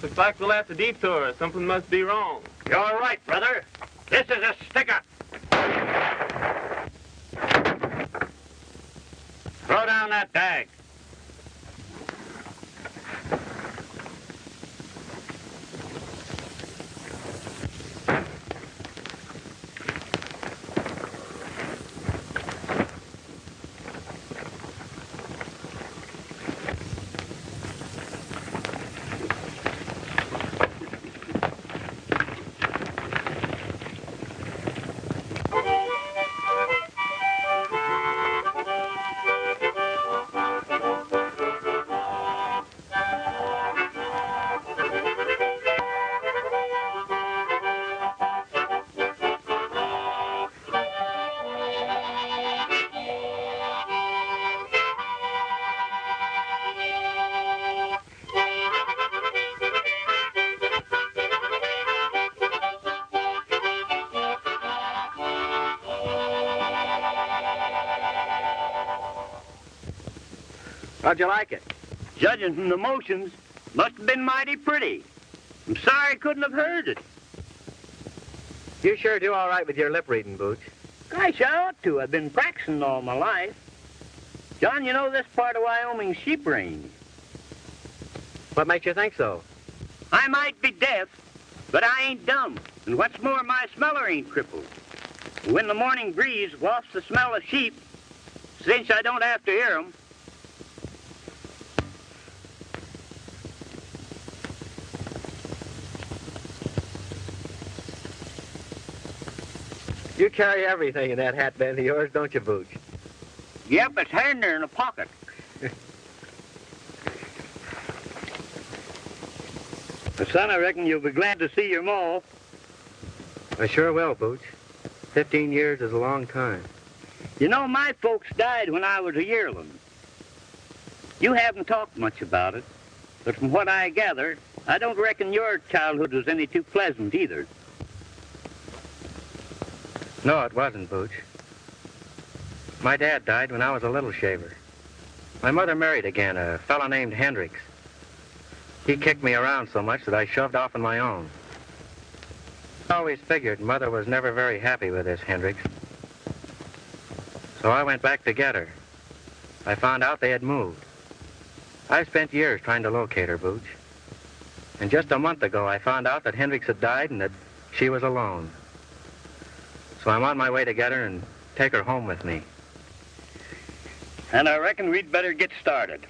Looks like we'll have to detour. Something must be wrong. You're right, brother. This is a sticker. Throw down that bag. How'd you like it? Judging from the motions, must have been mighty pretty. I'm sorry I couldn't have heard it. You sure do all right with your lip reading, Booch. Gosh, I ought to. I've been practicing all my life. John, you know this part of Wyoming's sheep range. What makes you think so? I might be deaf, but I ain't dumb. And what's more, my smeller ain't crippled. When the morning breeze wafts the smell of sheep, since I don't have to hear 'em, you carry everything in that hat band of yours, don't you, Booch? yep, it's handy there in a pocket. Son, I reckon you'll be glad to see your ma. I sure will, Booch. 15 years is a long time. You know, my folks died when I was a yearling. You haven't talked much about it, but from what I gather, I don't reckon your childhood was any too pleasant either. No, it wasn't, Booch. My dad died when I was a little shaver. My mother married again, a fellow named Hendricks. He kicked me around so much that I shoved off on my own. I always figured Mother was never very happy with this Hendricks. So I went back to get her. I found out they had moved. I spent years trying to locate her, Booch. And just a month ago, I found out that Hendricks had died and that she was alone. So I'm on my way to get her and take her home with me. And I reckon we'd better get started.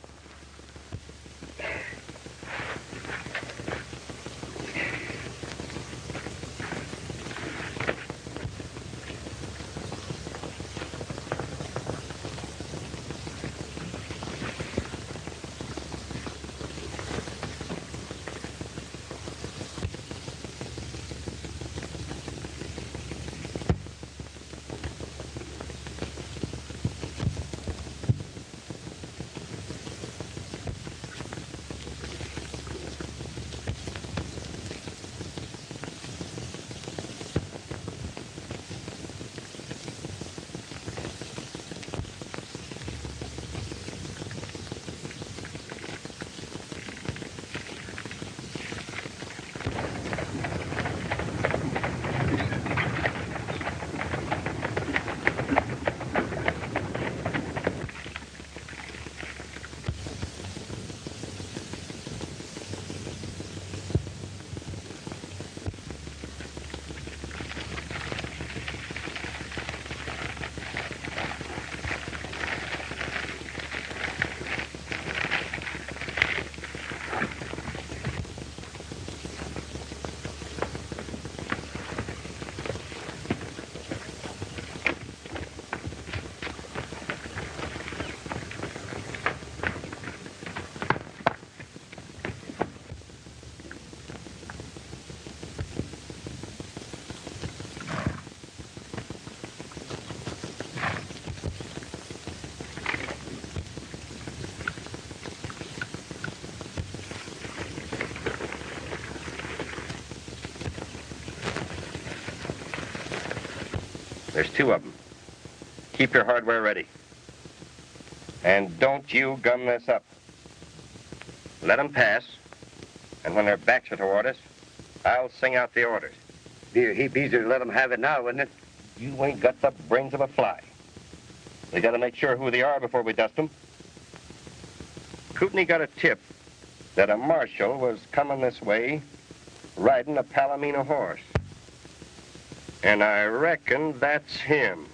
There's two of them. Keep your hardware ready. And don't you gum this up. Let them pass, And when their backs are toward us, I'll sing out the orders. Be a heap easier to let them have it now, wouldn't it? You ain't got the brains of a fly. We gotta make sure who they are before we dust them. Kootenai got a tip that a marshal was coming this way riding a Palomino horse. And I reckon that's him.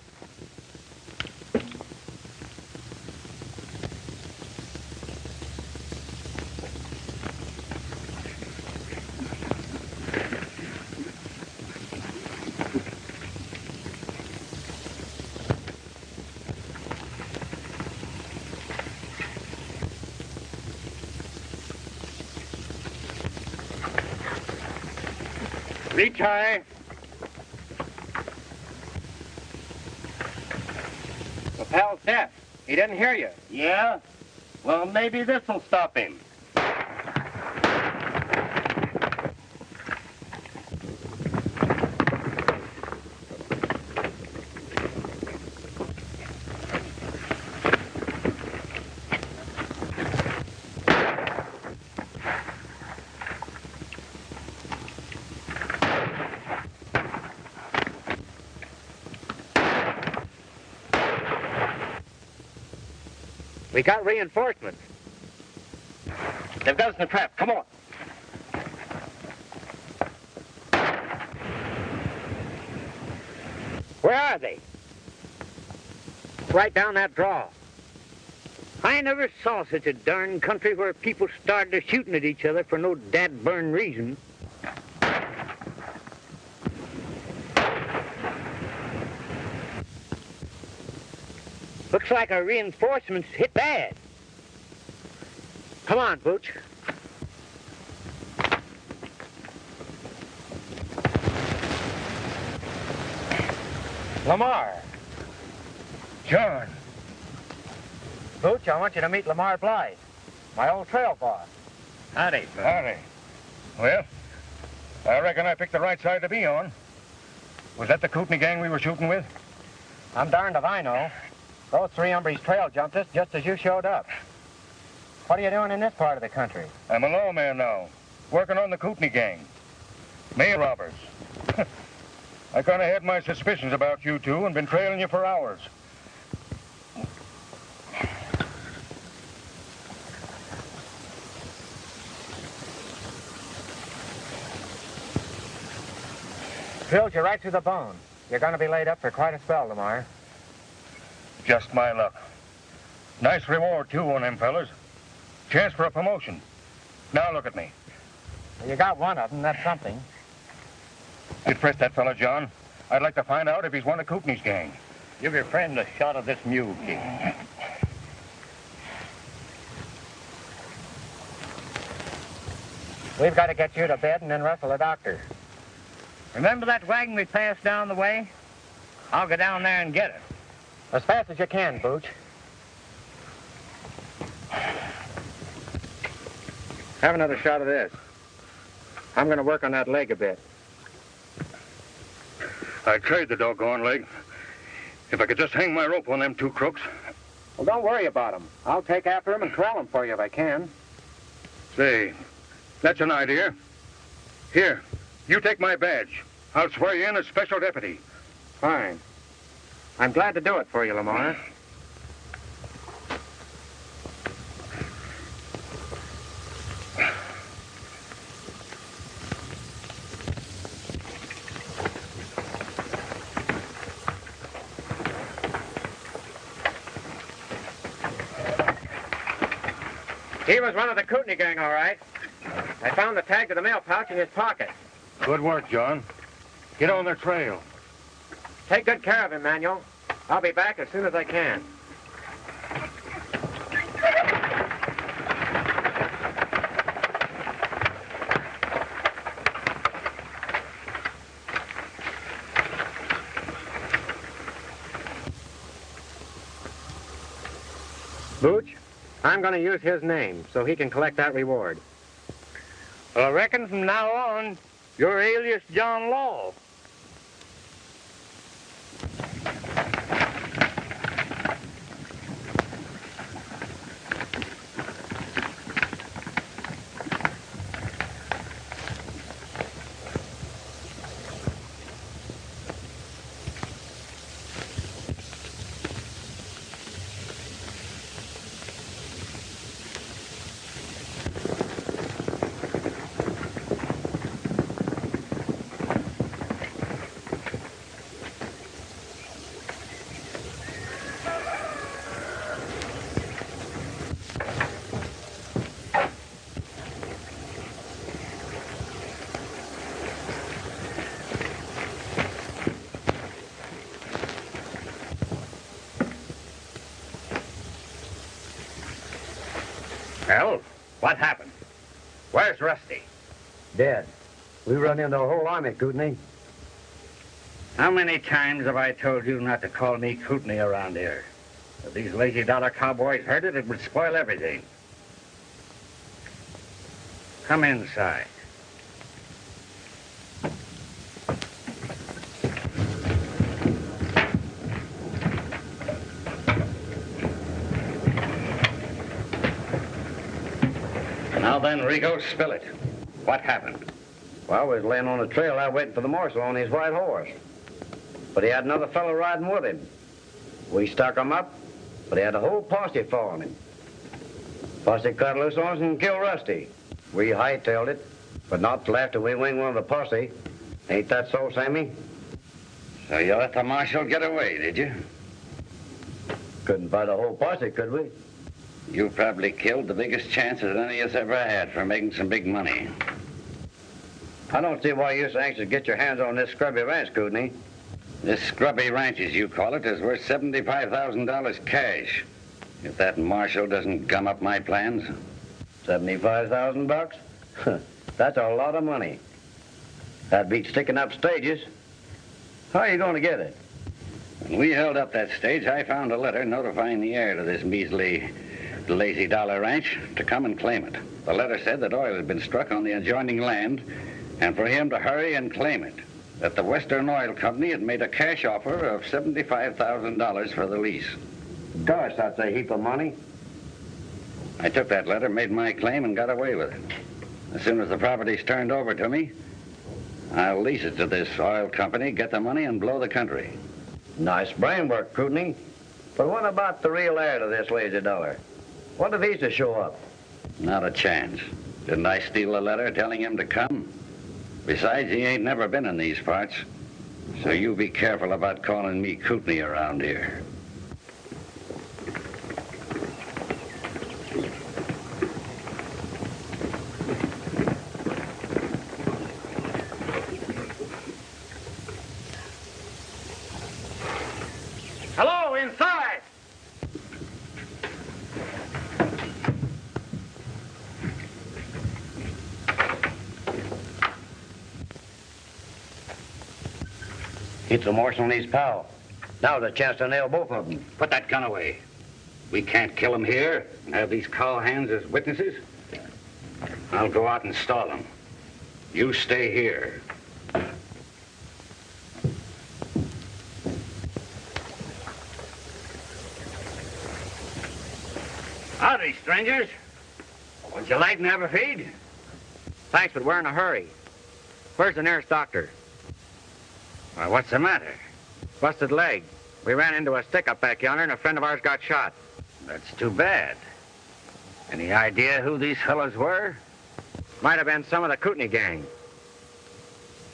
Reach high. The pal's deaf. He didn't hear you. Yeah? Well, maybe this'll stop him. We got reinforcements. They've got us in a trap. Come on. Where are they? Right down that draw. I never saw such a darn country where people started shooting at each other for no dad-burn reason. Looks like our reinforcements hit bad. Come on, Booch. Lamar. John. Booch, I want you to meet Lamar Blythe, my old trail boss. Howdy. Howdy. Well, I reckon I picked the right side to be on. Was that the Kootenai gang we were shooting with? I'm darned if I know. Those three hombres trail jumped us just as you showed up. What are you doing in this part of the country? I'm a lawman now, working on the Kootenai gang. Mail robbers. I kind of had my suspicions about you two and been trailing you for hours. Drilled you right through the bone. You're going to be laid up for quite a spell, Lamar. Just my luck. Nice reward, too, on them fellas. Chance for a promotion. Now look at me. Well, you got one of them. That's something. You'd press that fella, John. I'd like to find out if he's one of Kootenai's gang. Give your friend a shot of this mule, King. We've got to get you to bed and then rustle a doctor. Remember that wagon we passed down the way? I'll go down there and get it. As fast as you can, Booch. Have another shot of this. I'm going to work on that leg a bit. I'd trade the doggone leg. If I could just hang my rope on them two crooks. Well, don't worry about them. I'll take after them and corral them for you if I can. Say, that's an idea. Here, you take my badge. I'll swear you in as special deputy. Fine. I'm glad to do it for you, Lamar. He was one of the Kootenai gang, all right. I found the tag to the mail pouch in his pocket. Good work, John. Get on their trail. Take good care of him, Manuel. I'll be back as soon as I can. Booch, I'm going to use his name so he can collect that reward. Well, I reckon from now on, you're Alias John Law. Where's Rusty? Dead. We run into the whole army, Kootenai. How many times have I told you not to call me Kootenai around here? If these lazy dollar cowboys heard it, it would spoil everything. Come inside. Now then, Rico, spill it. What happened? Well, we was laying on the trail out waiting for the marshal on his white horse. But he had another fellow riding with him. We stuck him up, but he had a whole posse following him. Posse cut loose on us and killed Rusty. We hightailed it, but not till after we winged one of the posse. Ain't that so, Sammy? So you let the marshal get away, did you? Couldn't fight a whole posse, could we? You probably killed the biggest chance that any of us ever had for making some big money. I don't see why you're so anxious to get your hands on this scrubby ranch, Kootenai. This scrubby ranch, as you call it, is worth $75,000 cash. If that marshal doesn't gum up my plans. $75,000? That's a lot of money. That beats sticking up stages. How are you going to get it? When we held up that stage, I found a letter notifying the heir to this measly, lazy dollar ranch to come and claim it. The letter said that oil had been struck on the adjoining land and for him to hurry and claim it. That the Western Oil Company had made a cash offer of $75,000 for the lease. Gosh, that's a heap of money. I took that letter, made my claim, and got away with it. As soon as the property's turned over to me, I'll lease it to this oil company, get the money, and blow the country. Nice brain work, Kootenai. But what about the real heir to this lazy dollar? What if he's to show up? Not a chance. Didn't I steal a letter telling him to come? Besides, he ain't never been in these parts. So you be careful about calling me Kootenai around here. Hello, inside! It's the marshal and his pal. Now's a chance to nail both of them. Put that gun away. We can't kill him here and have these cowhands as witnesses. I'll go out and stall him. You stay here. Howdy, strangers. Would you like to have a feed? Thanks, but we're in a hurry. Where's the nearest doctor? Well, what's the matter? Busted leg. We ran into a stick up back yonder, and a friend of ours got shot. That's too bad. Any idea who these fellows were? Might have been some of the Kootenai gang.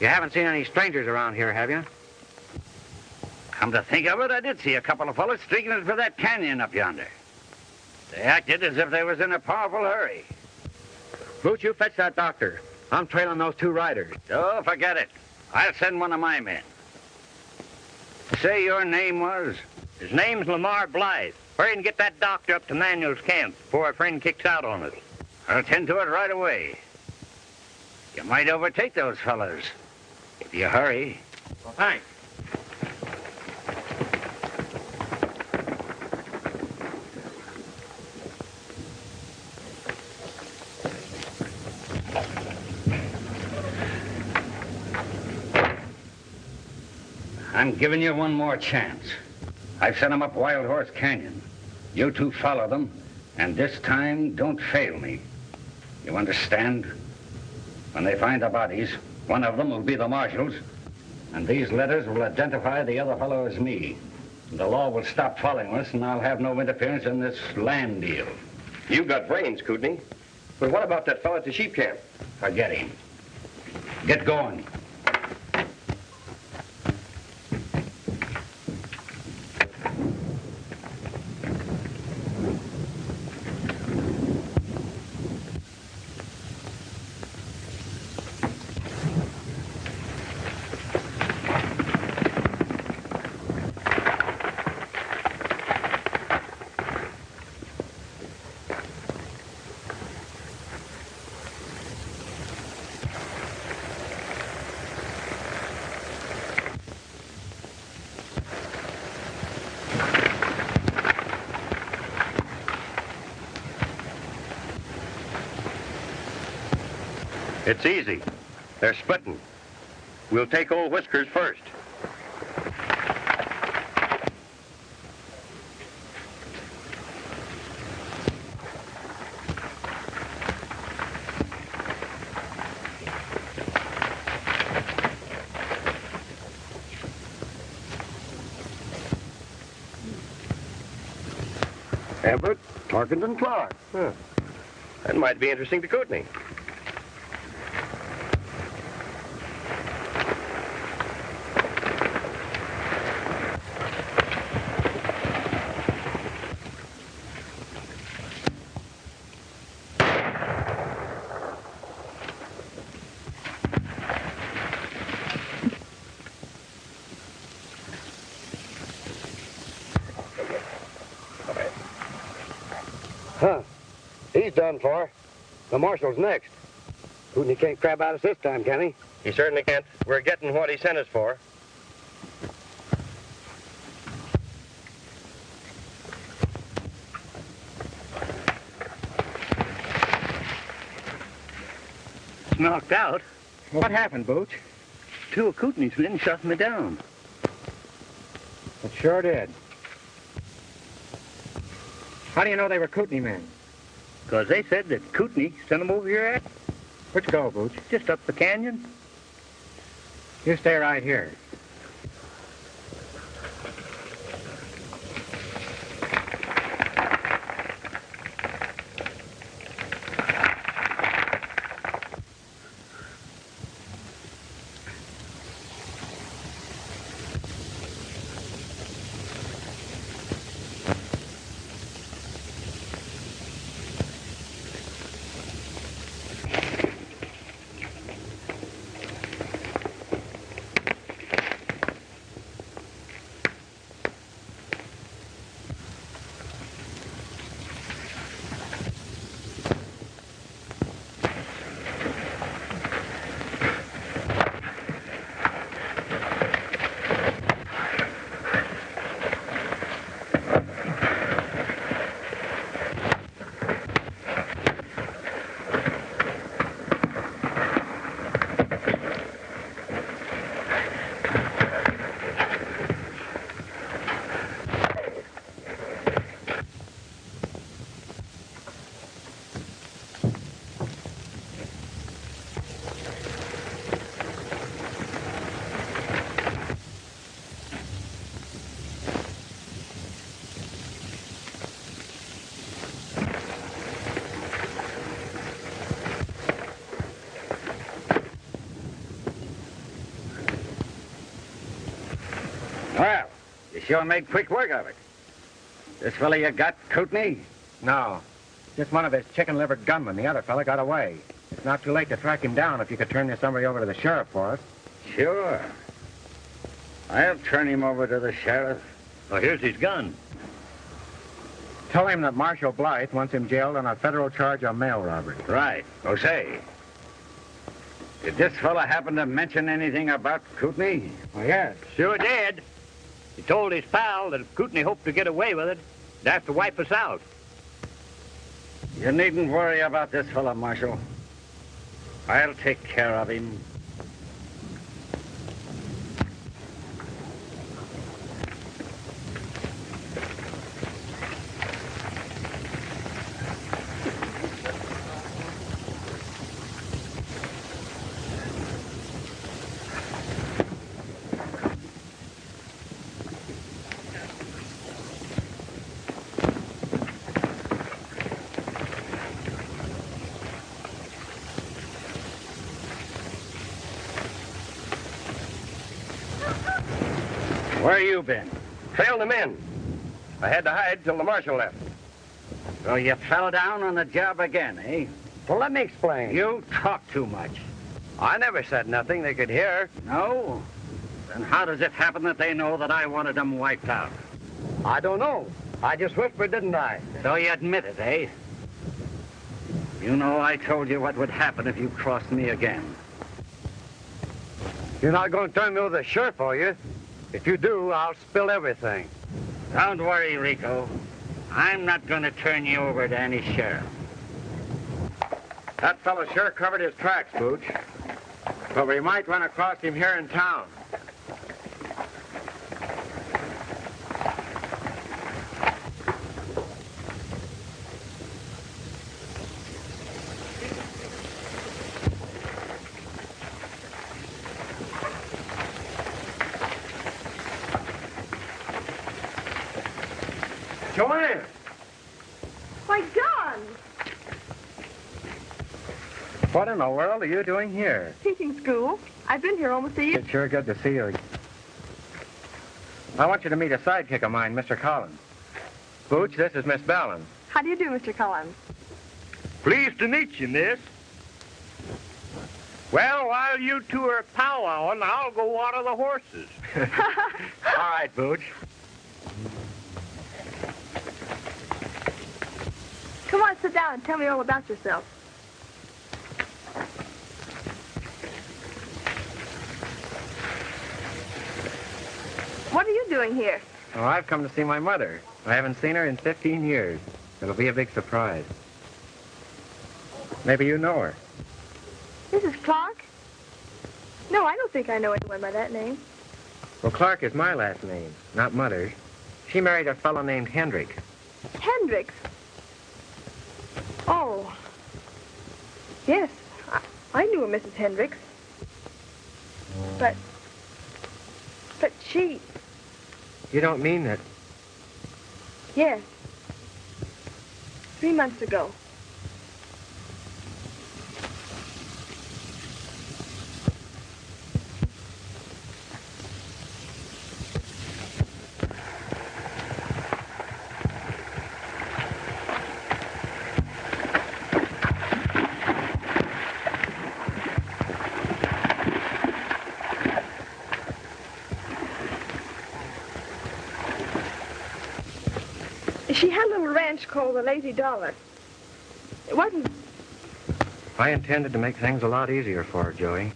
You haven't seen any strangers around here, have you? Come to think of it, I did see a couple of fellows streaking it for that canyon up yonder. They acted as if they was in a powerful hurry. Boots, you fetch that doctor. I'm trailing those two riders. Oh, forget it. I'll send one of my men. Say your name was? His name's Lamar Blythe. Hurry and get that doctor up to Manuel's camp before our friend kicks out on us. I'll tend to it right away. You might overtake those fellows if you hurry. Well, thanks. I'm giving you one more chance. I've sent them up Wild Horse Canyon. You two follow them, and this time don't fail me. You understand? When they find the bodies, one of them will be the marshal's, and these letters will identify the other fellow as me. The law will stop following us, and I'll have no interference in this land deal. You've got brains, Kootenai. But what about that fellow at the sheep camp? Forget him. Get going. It's easy. They're splitting. We'll take old Whiskers first. Everett, Tarkenton, Clark. Huh. That might be interesting to Kootenai. Huh. He's done for. The marshal's next. Kootenai can't crab out us this time, can he? He certainly can't. We're getting what he sent us for. It's knocked out. What happened, Booch? Two of Kootenai's men shot me down. It sure did. How do you know they were Kootenai men? Because they said that Kootenai sent them over your ass. Which go, Booch? Just up the canyon. You stay right here. Well, you sure made quick work of it. This fella you got, Kootenai? No. Just one of his chicken-livered gunmen. The other fella got away. It's not too late to track him down if you could turn this summary over to the sheriff for us. Sure. I'll turn him over to the sheriff. Oh, here's his gun. Tell him that Marshal Blythe wants him jailed on a federal charge of mail robbery. Right. Oh, say. Did this fella happen to mention anything about Kootenai? Oh, yes. Sure did. He told his pal that if Kootenai hoped to get away with it, they'd have to wipe us out. You needn't worry about this fella, Marshal. I'll take care of him. Where you been? Trailed them in. I had to hide till the marshal left. So you fell down on the job again, eh? Well, let me explain. You talk too much. I never said nothing they could hear. No? Then how does it happen that they know that I wanted them wiped out? I don't know. I just whispered, didn't I? So you admit it, eh? You know I told you what would happen if you crossed me again. You're not going to turn me over to the sheriff, are you? If you do, I'll spill everything. Don't worry, Rico. I'm not going to turn you over to any sheriff. That fellow sure covered his tracks, Booch. But we might run across him here in town. Joanne! Why, John! What in the world are you doing here? Teaching school. I've been here almost a year. It's sure good to see you. I want you to meet a sidekick of mine, Mr. Collins. Booch, this is Miss Ballin. How do you do, Mr. Collins? Pleased to meet you, miss. Well, while you two are powwowing, I'll go water the horses. All right, Booch. Come on, sit down and tell me all about yourself. What are you doing here? Oh, I've come to see my mother. I haven't seen her in 15 years. It'll be a big surprise. Maybe you know her. Mrs. Clark? No, I don't think I know anyone by that name. Well, Clark is my last name, not Mother's. She married a fellow named Hendricks. Hendricks? Oh. Yes, I knew a Mrs. Hendricks. But she... You don't mean that... Yes. 3 months ago. She had a little ranch called the Lazy Dollar. It wasn't... I intended to make things a lot easier for her, Joey.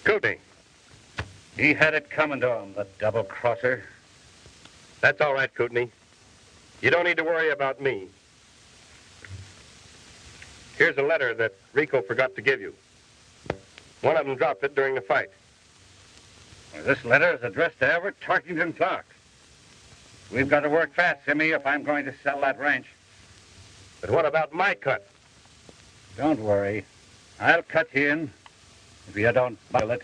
Cootney. He had it coming to him, the double-crosser. That's all right, Cootney. You don't need to worry about me. Here's a letter that Rico forgot to give you. One of them dropped it during the fight. Well, this letter is addressed to Everett Tarkington Clark. We've got to work fast, Simmy, if I'm going to sell that ranch. But what about my cut? Don't worry. I'll cut you in if you don't boil it.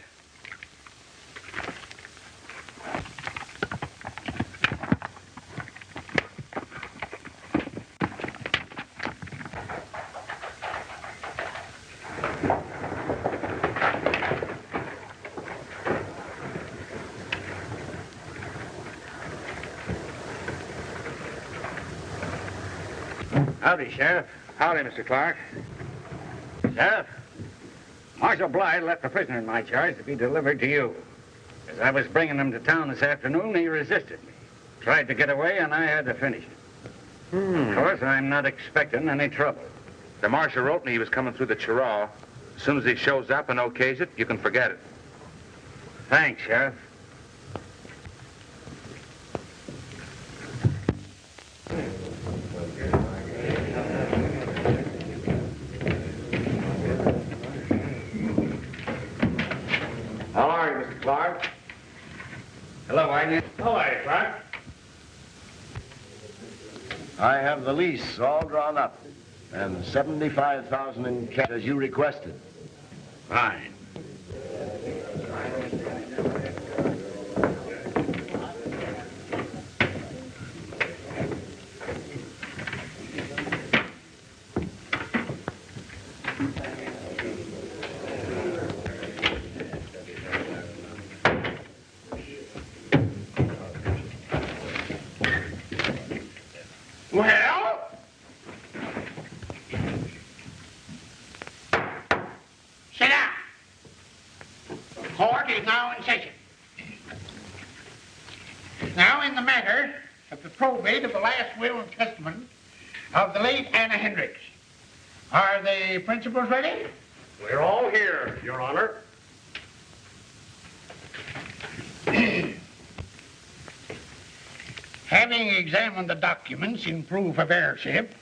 Howdy, Sheriff. Howdy, Mr. Clark. Sheriff, Marshal Blythe left a prisoner in my charge to be delivered to you. As I was bringing him to town this afternoon, he resisted me. Tried to get away, and I had to finish him. Of course, I'm not expecting any trouble. The marshal wrote me he was coming through the Chirraw. As soon as he shows up and okays it, you can forget it. Thanks, Sheriff. How are you, Mr. Clark? Hello, Agnes. Hello, Clark. I have the lease all drawn up, and $75,000 in cash as you requested. Fine. Well? Sit down. Court is now in session. Now, in the matter of the probate of the last will and testament of the late Anna Hendricks. Are the principals ready? We're all here, Your Honor. Having examined the documents in proof of heirship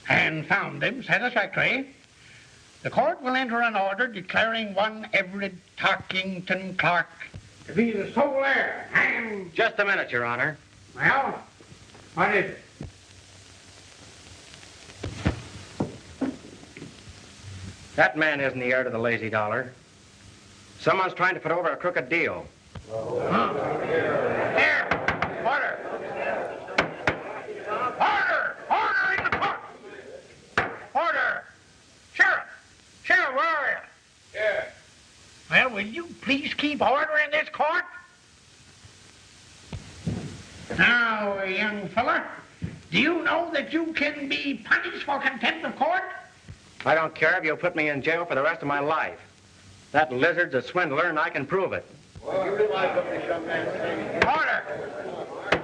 and found them satisfactory, the court will enter an order declaring one Everett Tarkington Clark to be the sole heir and... Just a minute, Your Honor. Well, what is it? That man isn't the heir to the lazy dollar. Someone's trying to put over a crooked deal. Here, order. Order! Order in the court! Order! Sheriff! Sheriff, where are you? Yeah. Well, will you please keep order in this court? Now, young fella, do you know that you can be punished for contempt of court? I don't care if you'll put me in jail for the rest of my life. That lizard's a swindler, and I can prove it. You realize what this young man's saying? Order!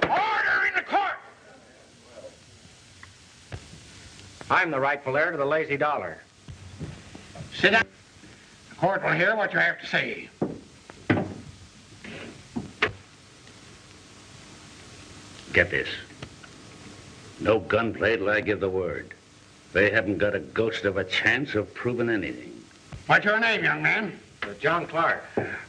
Order in the court! I'm the rightful heir to the lazy dollar. Sit down. The court will hear what you have to say. Get this. No gunplay till I give the word. They haven't got a ghost of a chance of proving anything. What's your name, young man? John Clark.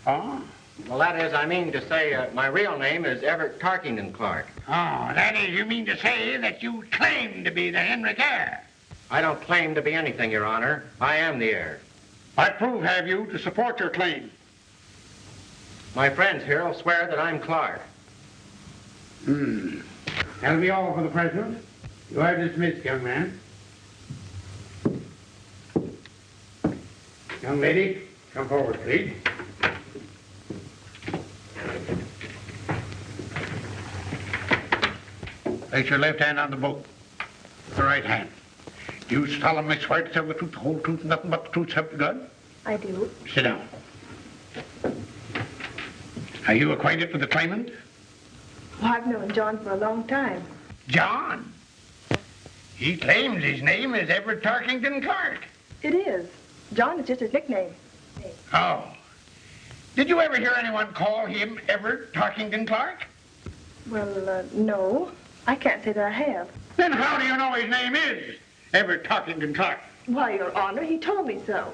Oh? Well, that is, I mean to say, my real name is Everett Tarkington Clark. Oh, that is, you mean to say that you claim to be the Henrik heir? I don't claim to be anything, Your Honor. I am the heir. What proof have you to support your claim? My friends here will swear that I'm Clark. That'll be all for the present. You are dismissed, young man. Young lady, come forward, please. Place your left hand on the book. The right hand. Do you solemnly swear to tell the truth, the whole truth, and nothing but the truth, so help you God? I do. Sit down. Are you acquainted with the claimant? Well, I've known John for a long time. John? He claims his name is Everett Tarkington Clark. It is. John is just his nickname. Oh. Did you ever hear anyone call him Everett Tarkington Clark? Well, no. I can't say that I have. Then how do you know his name is Everett Tarkington Clark? Why, Your Honor, he told me so.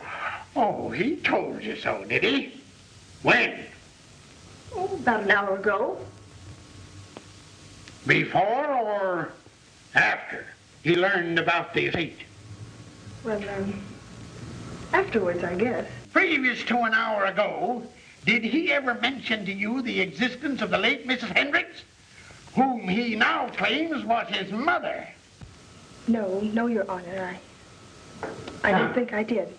Oh, he told you so, did he? When? Oh, about an hour ago. Before or after he learned about the estate? Well, afterwards, I guess. Previous to an hour ago, did he ever mention to you the existence of the late Mrs. Hendricks, whom he now claims was his mother? No, Your Honor, I don't think I did.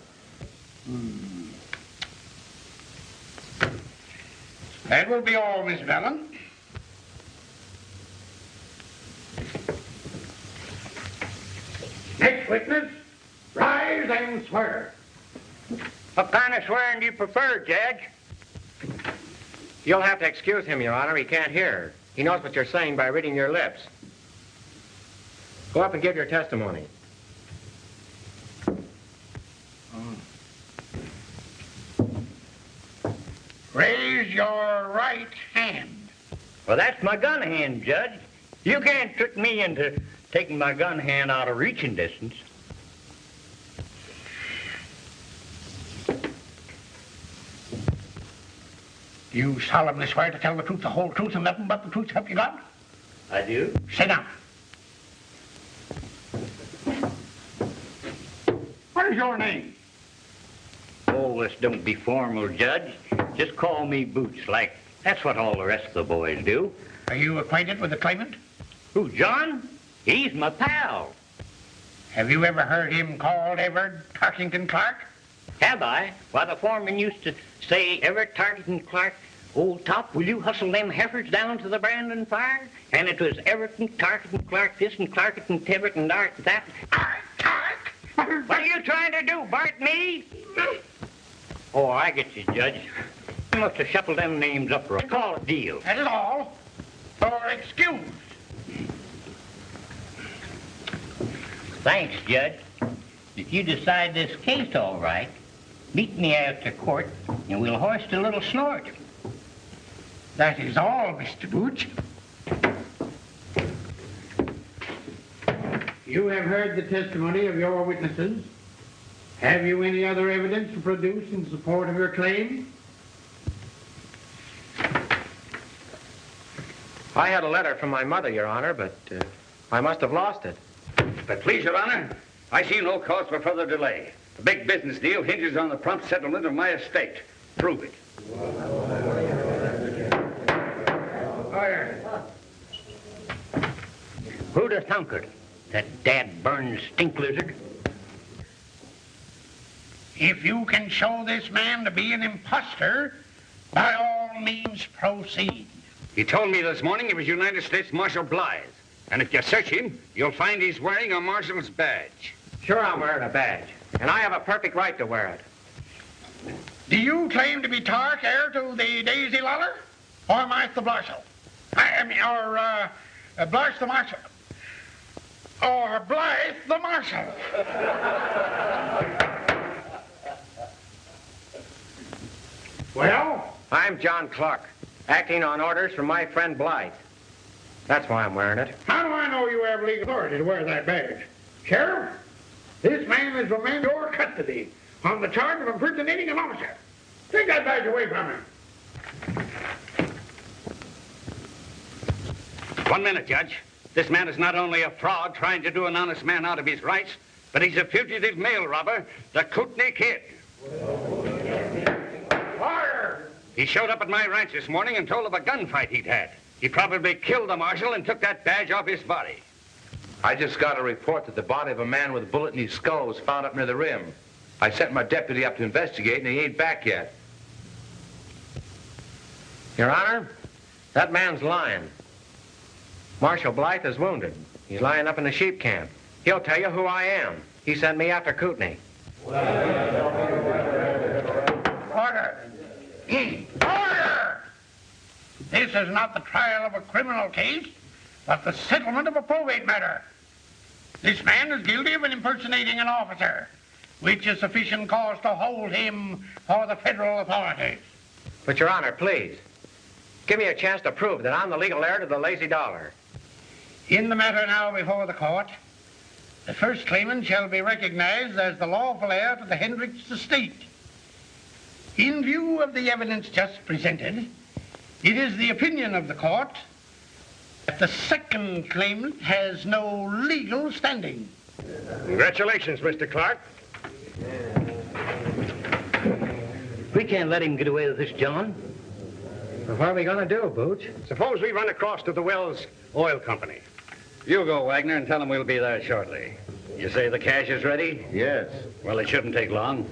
That will be all, Miss Bellin. Next witness, rise and swear. What kind of swearing do you prefer, Judge? You'll have to excuse him, Your Honor. He can't hear. He knows what you're saying by reading your lips. Go up and give your testimony. Raise your right hand. Well, that's my gun hand, Judge. You can't trick me into taking my gun hand out of reaching distance. You solemnly swear to tell the truth, the whole truth, and nothing but the truth, help you God? I do. Sit down. What is your name? Oh, this don't be formal, Judge. Just call me Boots, like that's what all the rest of the boys do. Are you acquainted with the claimant? Who, John? He's my pal. Have you ever heard him called Everett Tarkington Clark? Have I? Why, the foreman used to say, Everett Tarkington Clark, old top, will you hustle them heifers down to the branding fire? And it was Everett and Tarkington Clark this and Clark and Tibbet and Dark that. What are you trying to do, Bart me? Oh, I get you, Judge. You must have shuffled them names up right. Call it deal. That is all. Or excuse. Thanks, Judge. If you decide this case all right, meet me after court, and we'll hoist a little snort. That is all, Mr. Booch. You have heard the testimony of your witnesses. Have you any other evidence to produce in support of your claim? I had a letter from my mother, Your Honor, but I must have lost it. But please, Your Honor, I see no cause for further delay. The big business deal hinges on the prompt settlement of my estate. Prove it. Who'd have thunkered? That dad-burned stink lizard? If you can show this man to be an imposter, by all means proceed. He told me this morning he was United States Marshal Blythe. And if you search him, you'll find he's wearing a marshal's badge. Sure, I'm wearing a badge. And I have a perfect right to wear it. Do you claim to be Tark, heir to the Daisy Luller? Or Martha Blarshall? Blarsh the Marshal. Or Blythe the Marshal. Well? I'm John Clark, acting on orders from my friend Blythe. That's why I'm wearing it. How do I know you have legal authority to wear that badge? Sheriff, this man is remained your custody on the charge of impersonating an officer. Take that badge away from him. 1 minute, Judge. This man is not only a fraud trying to do an honest man out of his rights, but he's a fugitive mail robber, the Kootenai Kid. Fire! He showed up at my ranch this morning and told of a gunfight he'd had. He probably killed the marshal and took that badge off his body. I just got a report that the body of a man with a bullet in his skull was found up near the rim. I sent my deputy up to investigate, and he ain't back yet. Your Honor, that man's lying. Marshal Blythe is wounded. He's lying up in the sheep camp. He'll tell you who I am. He sent me after Kootenai. Order! Order! This is not the trial of a criminal case, but the settlement of a probate matter. This man is guilty of impersonating an officer, which is sufficient cause to hold him for the federal authorities. But, Your Honor, please, give me a chance to prove that I'm the legal heir to the lazy dollar. In the matter now before the court, the first claimant shall be recognized as the lawful heir to the Hendricks estate. In view of the evidence just presented, it is the opinion of the court that the second claimant has no legal standing. Congratulations, Mr. Clark. We can't let him get away with this, John. Well, what are we going to do, Booch? Suppose we run across to the Wells Oil Company. You go, Wagner, and tell them we'll be there shortly. You say the cash is ready? Yes. Well, it shouldn't take long.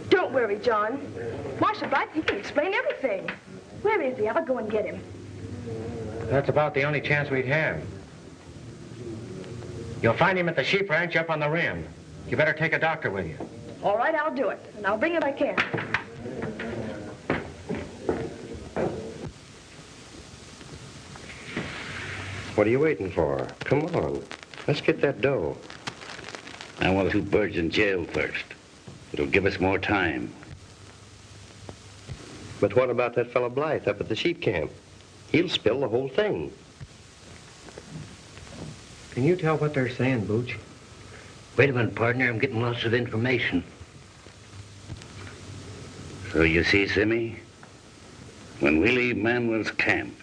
Don't worry, John. Marshal Blythe, he can explain everything. Where is he? I'll go and get him. That's about the only chance we'd have. You'll find him at the sheep ranch up on the rim. You better take a doctor with you. All right, I'll do it, and I'll bring it I can. What are you waiting for? Come on. Let's get that dough. I want 2 birds in jail first. It'll give us more time. But what about that fellow Blythe up at the sheep camp? He'll spill the whole thing. Can you tell what they're saying, Booch? Wait a minute, partner. I'm getting lots of information. So you see, Simmy, when we leave Manuel's camp,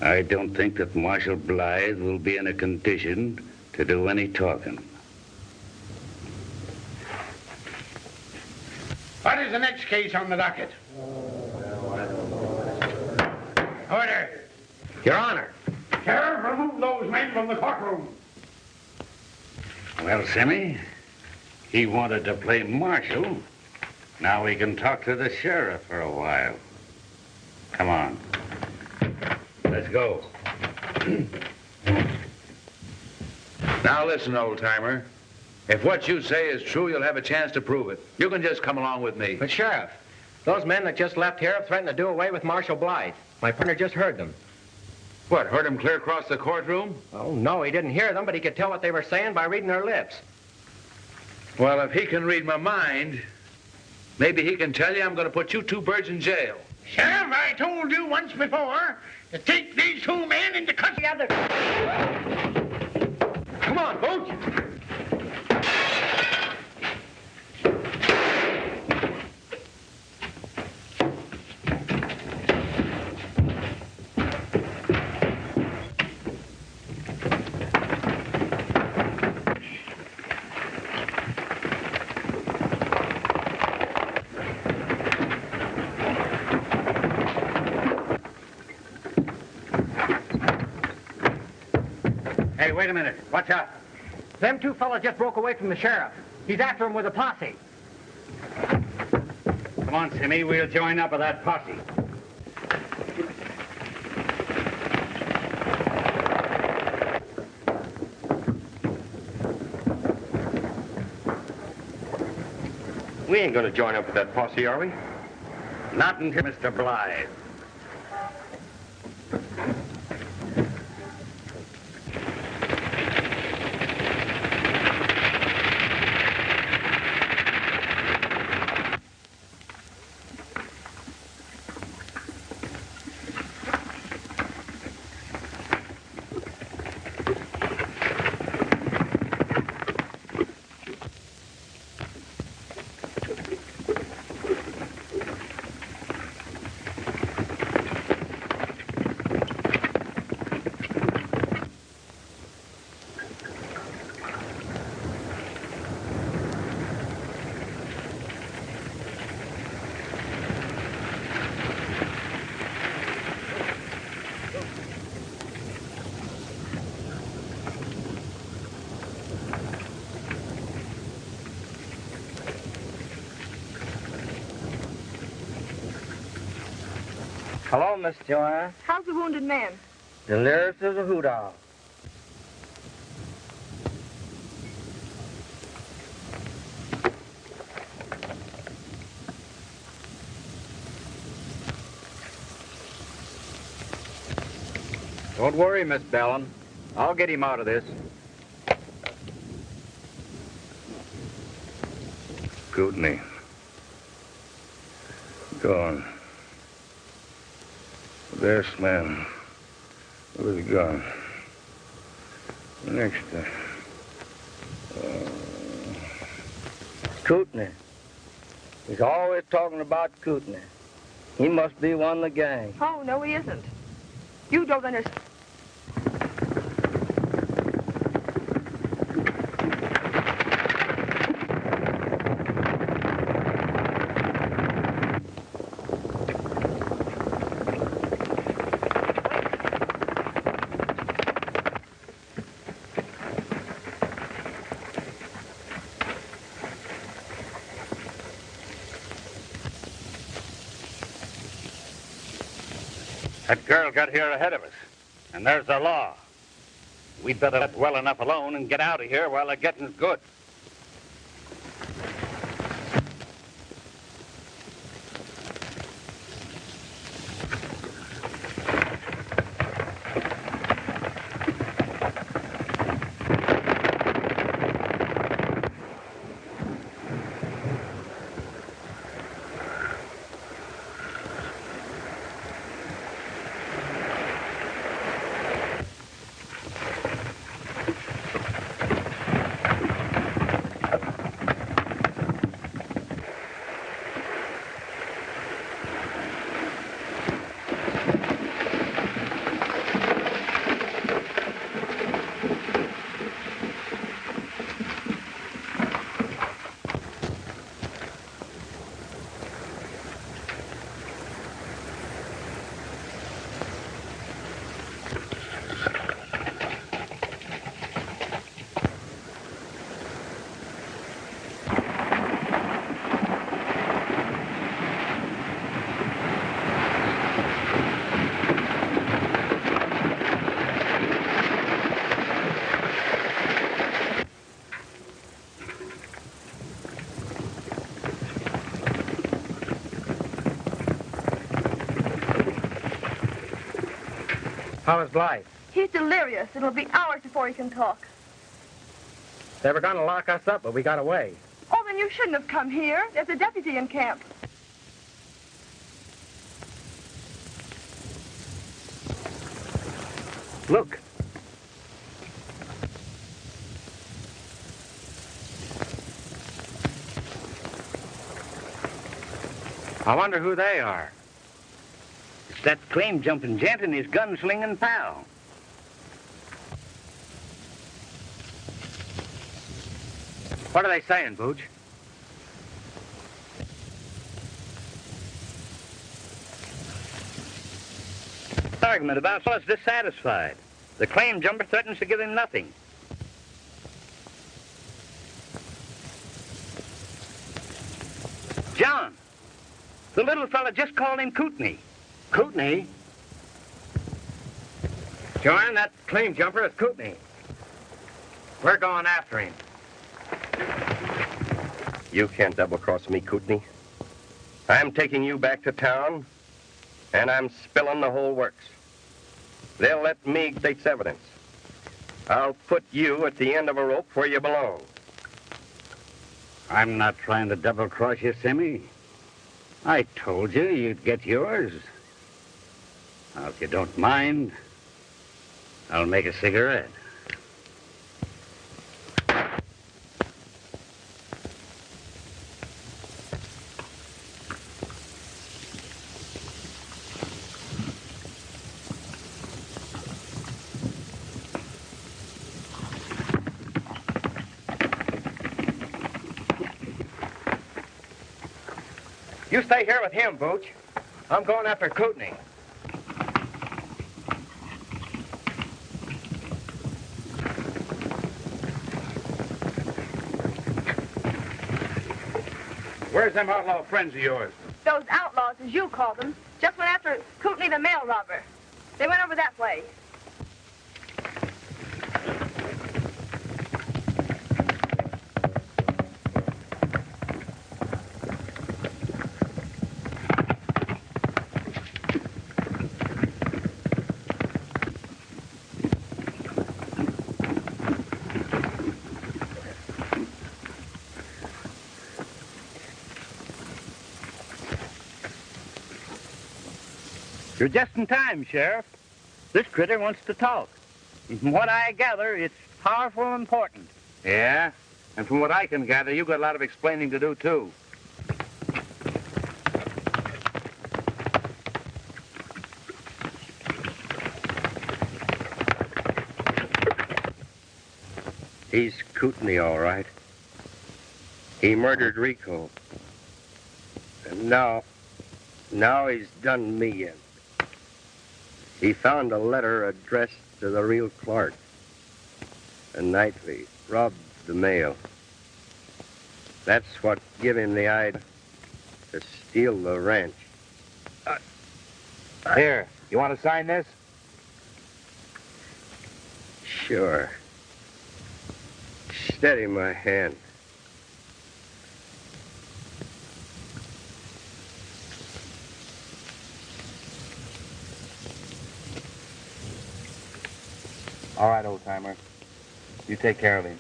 I don't think that Marshal Blythe will be in a condition to do any talking. What is the next case on the docket? Order. Your Honor. Sheriff, remove those men from the courtroom. Well, Simmy, he wanted to play marshal. Now we can talk to the sheriff for a while. Come on. Let's go. Now listen, old-timer. If what you say is true, you'll have a chance to prove it. You can just come along with me. But, Sheriff, those men that just left here have threatened to do away with Marshal Blythe. My partner just heard them. What, heard him clear across the courtroom? Oh, no, he didn't hear them, but he could tell what they were saying by reading their lips. Well, if he can read my mind, maybe he can tell you I'm going to put you two birds in jail. Sheriff, I told you once before to take these two men into custody. Come on, Booch. Hey, wait a minute. Watch out. Them two fellas just broke away from the sheriff. He's after him with a posse. Come on, Simmy. We'll join up with that posse. We ain't gonna join up with that posse, are we? Not until Mr. Blythe. Hello, Miss Joanna. How's the wounded man? Delirious as a hoot owl. Don't worry, Miss Bellin. I'll get him out of this. Kootenai. Gone. This man was gone. Next, Kootenai. He's always talking about Kootenai. He must be one of the gang. Oh, no, he isn't. You don't understand. That girl got here ahead of us, and there's the law. We'd better let well enough alone and get out of here while the getting's good. How is Blythe? He's delirious. It'll be hours before he can talk. They were going to lock us up, but we got away. Oh, then you shouldn't have come here. There's a deputy in camp. Look. I wonder who they are. It's that claim-jumping gent and his gun-slinging pal. What are they saying, Booch? Argument about fellas dissatisfied. The claim jumper threatens to give him nothing. John, the little fella just called him Kootenai. Kootenai? Joanne, that claim jumper is Kootenai. We're going after him. You can't double-cross me, Kootenai. I'm taking you back to town, and I'm spilling the whole works. They'll let me state's evidence. I'll put you at the end of a rope where you belong. I'm not trying to double-cross you, Simmy. I told you you'd get yours. Now, if you don't mind, I'll make a cigarette. You stay here with him, Booch. I'm going after Kootenai. Where's them outlaw friends of yours? Those outlaws, as you call them, just went after Kootenai the mail robber. They went over that way. You're just in time, Sheriff. This critter wants to talk. And from what I gather, it's powerful important. Yeah? And from what I can gather, you've got a lot of explaining to do, too. He's Kootenai, all right. He murdered Rico. And now he's done me in. He found a letter addressed to the real Clark. And nightly robbed the mail. That's what give him the idea to steal the ranch. Here, you want to sign this? Sure. Steady my hand. All right, old-timer. You take care of him.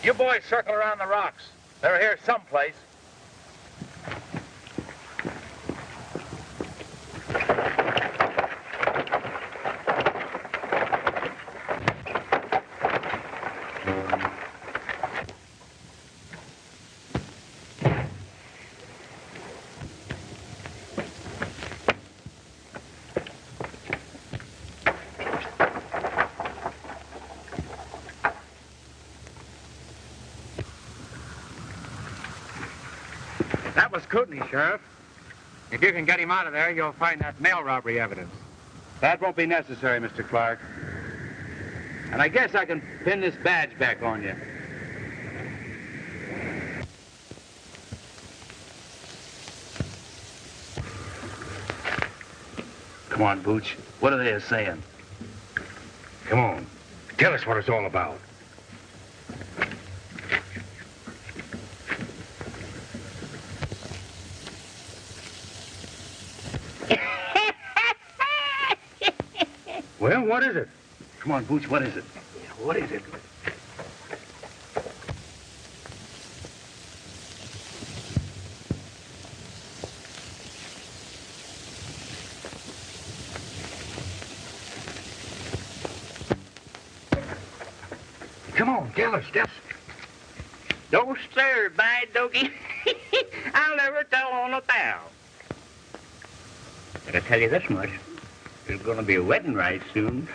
You boys circle around the rocks. They're here someplace. That was Kootenai, Sheriff. If you can get him out of there, you'll find that mail robbery evidence. That won't be necessary, Mr. Clark. And I guess I can pin this badge back on you. Come on, Booch. What are they saying? Come on. Tell us what it's all about. Well, what is it? Come on, Booch, what is it? What is it? Come on, tell us. Don't stir, by doggy. I'll never tell on a pal. But I tell you this much. There's going to be a wedding right soon.